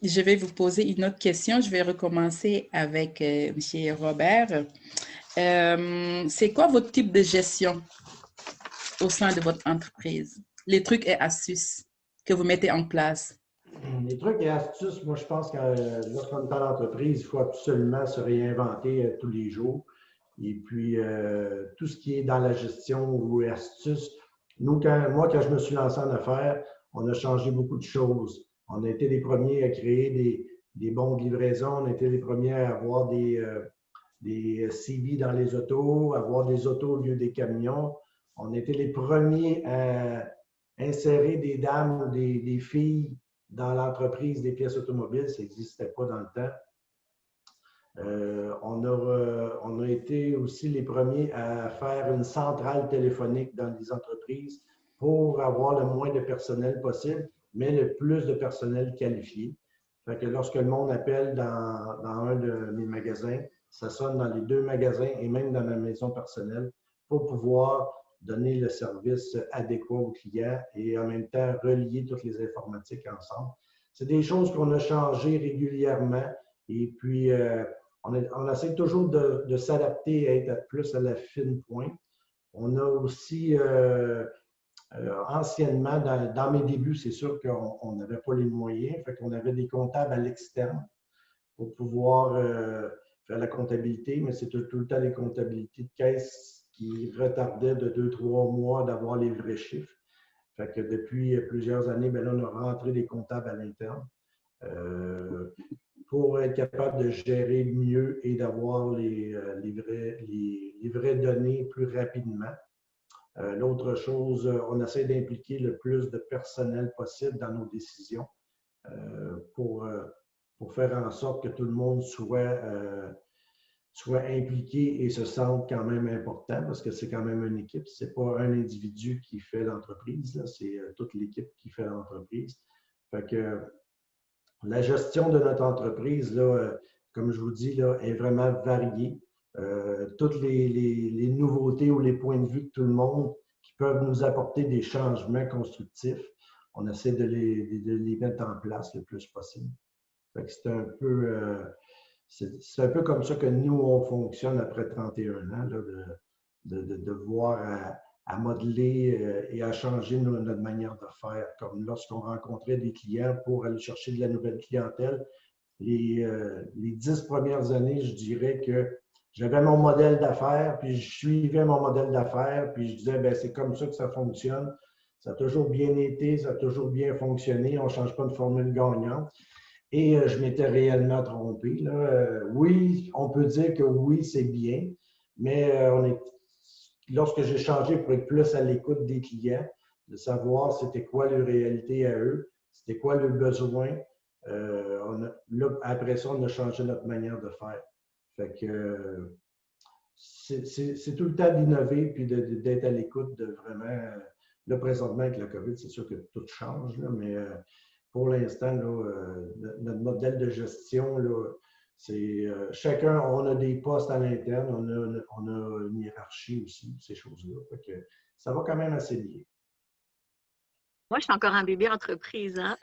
je vais vous poser une autre question. Je vais recommencer avec M. Robert. C'est quoi votre type de gestion au sein de votre entreprise? Les trucs et astuces que vous mettez en place? Les trucs et astuces, moi, je pense que lorsqu'on est en entreprise, il faut absolument se réinventer tous les jours. Et puis, tout ce qui est dans la gestion ou astuces, quand je me suis lancé en affaires, on a changé beaucoup de choses. On a été les premiers à créer des bons de livraison, on a été les premiers à avoir des CV dans les autos, avoir des autos au lieu des camions. On a été les premiers à insérer des dames ou des filles dans l'entreprise des pièces automobiles. Ça n'existait pas dans le temps. On a été aussi les premiers à faire une centrale téléphonique dans les entreprises pour avoir le moins de personnel possible, mais le plus de personnel qualifié. Fait que lorsque le monde appelle dans un de mes magasins, ça sonne dans les deux magasins et même dans ma maison personnelle pour pouvoir donner le service adéquat aux clients et en même temps relier toutes les informatiques ensemble. C'est des choses qu'on a changées régulièrement et puis on essaie toujours de s'adapter à être plus à la fine pointe. On a aussi, anciennement, dans mes débuts, c'est sûr qu'on n'avait pas les moyens, fait qu'on avait des comptables à l'externe pour pouvoir faire la comptabilité, mais c'est tout le temps les comptabilités de caisse qui retardaient de 2-3 mois d'avoir les vrais chiffres. Fait que depuis plusieurs années, bien là, on a rentré des comptables à l'interne. Pour être capable de gérer mieux et d'avoir les vraies données plus rapidement. L'autre chose, on essaie d'impliquer le plus de personnel possible dans nos décisions pour faire en sorte que tout le monde soit impliqué et se sente quand même important parce que c'est quand même une équipe. Ce n'est pas un individu qui fait l'entreprise, c'est toute l'équipe qui fait l'entreprise. Fait que la gestion de notre entreprise, là, comme je vous dis, là, est vraiment variée. Toutes les nouveautés ou les points de vue de tout le monde qui peuvent nous apporter des changements constructifs, on essaie de les mettre en place le plus possible. C'est un peu comme ça que nous, on fonctionne après 31 ans, là, de voir à modeler et à changer notre manière de faire. Comme lorsqu'on rencontrait des clients pour aller chercher de la nouvelle clientèle, les 10 premières années, je dirais que j'avais mon modèle d'affaires, puis je suivais mon modèle d'affaires, puis je disais, ben c'est comme ça que ça fonctionne. Ça a toujours bien été, ça a toujours bien fonctionné, on ne change pas de formule gagnante. Et je m'étais réellement trompé. Là. Oui, on peut dire que oui, c'est bien, mais lorsque j'ai changé pour être plus à l'écoute des clients, de savoir c'était quoi leur réalité à eux, c'était quoi leurs besoins, après ça, on a changé notre manière de faire. Fait que c'est tout le temps d'innover puis d'être à l'écoute de vraiment. Là, présentement, avec la COVID, c'est sûr que tout change, là, mais pour l'instant, notre modèle de gestion, là, c'est chacun, on a des postes à l'interne, on a une hiérarchie aussi, ces choses-là. Fait que ça va quand même assez bien. Moi, je suis encore un bébé entreprise. Hein?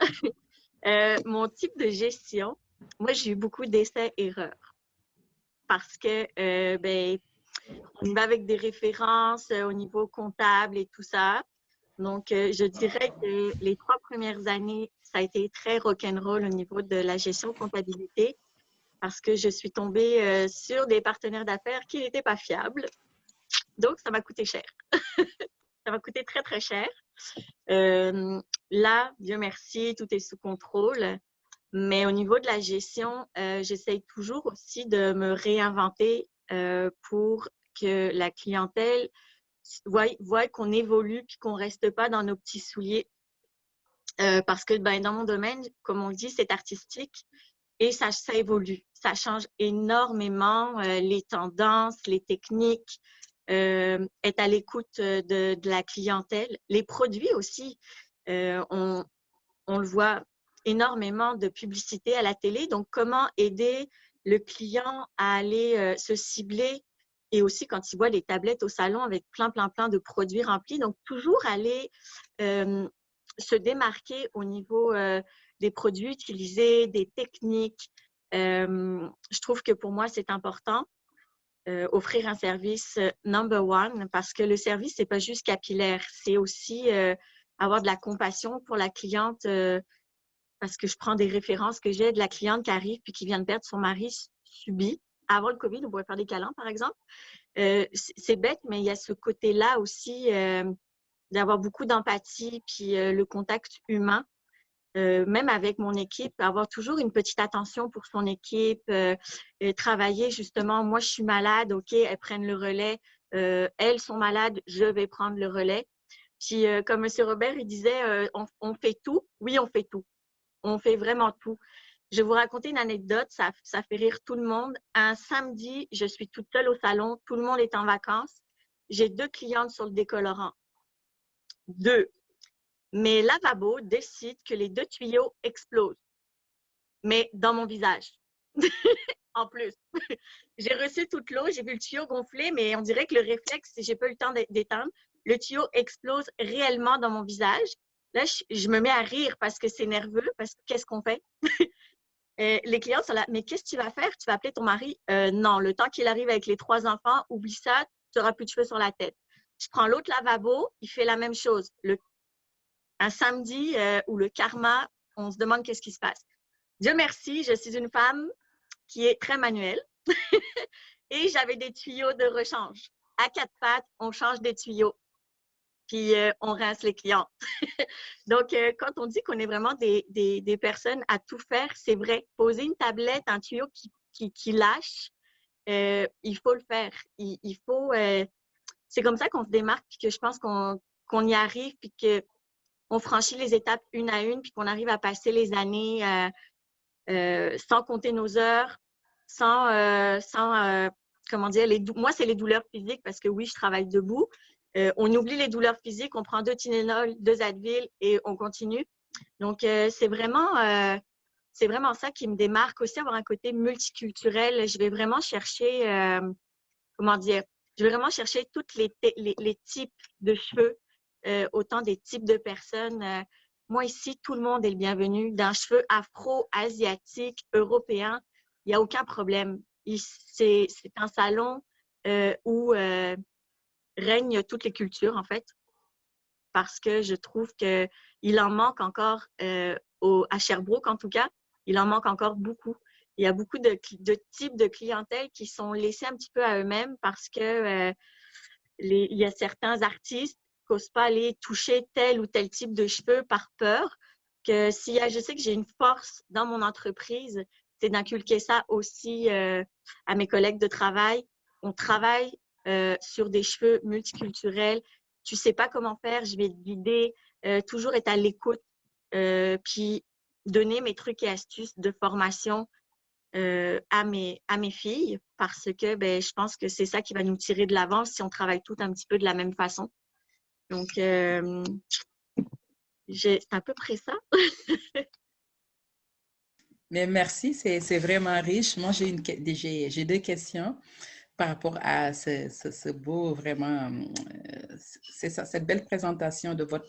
Mon type de gestion, moi, j'ai eu beaucoup d'essais-erreurs parce que, on y va avec des références au niveau comptable et tout ça. Donc, je dirais que les 3 premières années, ça a été très rock'n'roll au niveau de la gestion comptabilité parce que je suis tombée sur des partenaires d'affaires qui n'étaient pas fiables. Donc, ça m'a coûté cher. Ça m'a coûté très, très cher. Là, Dieu merci, tout est sous contrôle. Mais au niveau de la gestion, j'essaye toujours aussi de me réinventer pour que la clientèle voit qu'on évolue et qu'on ne reste pas dans nos petits souliers. Parce que dans mon domaine, comme on le dit, c'est artistique et ça évolue. Ça change énormément les tendances, les techniques, être à l'écoute de la clientèle. Les produits aussi, on le voit énormément de publicité à la télé. Donc, comment aider le client à aller se cibler et aussi quand il voit les tablettes au salon avec plein de produits remplis. Donc, toujours aller se démarquer au niveau des produits utilisés, des techniques. Je trouve que pour moi, c'est important. Offrir un service number one, parce que le service, c'est pas juste capillaire, c'est aussi avoir de la compassion pour la cliente, parce que je prends des références que j'ai de la cliente qui arrive puis qui vient de perdre son mari subit. Avant le COVID, on pouvait faire des câlins, par exemple. C'est bête, mais il y a ce côté-là aussi d'avoir beaucoup d'empathie puis le contact humain. Même avec mon équipe, avoir toujours une petite attention pour son équipe, travailler justement, moi je suis malade, ok, elles prennent le relais, elles sont malades, je vais prendre le relais. Puis comme M. Robert, il disait, on fait tout. Oui, on fait tout. On fait vraiment tout. Je vais vous raconter une anecdote, ça fait rire tout le monde. Un samedi, je suis toute seule au salon, tout le monde est en vacances. J'ai 2 clientes sur le décolorant. 2. Mes lavabos décident que les 2 tuyaux explosent, mais dans mon visage. En plus, j'ai reçu toute l'eau, j'ai vu le tuyau gonfler, mais on dirait que le réflexe, j'ai pas eu le temps d'éteindre. Le tuyau explose réellement dans mon visage. Là, je me mets à rire parce que c'est nerveux, parce que qu'est-ce qu'on fait? Les clients sont là, mais qu'est-ce que tu vas faire? Tu vas appeler ton mari? Non, le temps qu'il arrive avec les 3 enfants, oublie ça, tu n'auras plus de cheveux sur la tête. Je prends l'autre lavabo, il fait la même chose. Un samedi où le karma, on se demande qu'est-ce qui se passe. Dieu merci, je suis une femme qui est très manuelle et j'avais des tuyaux de rechange. À 4 pattes, on change des tuyaux, puis on rince les clients. Donc, quand on dit qu'on est vraiment des personnes à tout faire, c'est vrai. Poser une tablette, un tuyau qui lâche, il faut le faire. Il faut, c'est comme ça qu'on se démarque, puis que je pense qu'on y arrive, puis qu'on franchit les étapes une à une, puis qu'on arrive à passer les années sans compter nos heures, comment dire, moi, c'est les douleurs physiques parce que oui, je travaille debout. On oublie les douleurs physiques, on prend 2 Tylenol, 2 Advil et on continue. Donc, c'est vraiment ça qui me démarque aussi, avoir un côté multiculturel. Je vais vraiment chercher, comment dire, je vais vraiment chercher tous les types de cheveux, autant des types de personnes. Moi, ici, tout le monde est le bienvenu. D'un cheveu afro, asiatique, européen, il n'y a aucun problème. C'est un salon où règnent toutes les cultures, en fait, parce que je trouve qu'il en manque encore, à Sherbrooke, en tout cas, il en manque encore beaucoup. Il y a beaucoup de types de clientèle qui sont laissés un petit peu à eux-mêmes parce que il y a certains artistes qui n'osent pas aller toucher tel ou tel type de cheveux par peur. Je sais que j'ai une force dans mon entreprise, c'est d'inculquer ça aussi à mes collègues de travail. On travaille sur des cheveux multiculturels. Tu ne sais pas comment faire, je vais te guider. Toujours être à l'écoute, puis donner mes trucs et astuces de formation à mes filles parce que je pense que c'est ça qui va nous tirer de l'avant si on travaille toutes un petit peu de la même façon. Donc, c'est à peu près ça. Mais merci, c'est vraiment riche. Moi, j'ai 2 questions par rapport à ce beau, vraiment, c'est ça, cette belle présentation de votre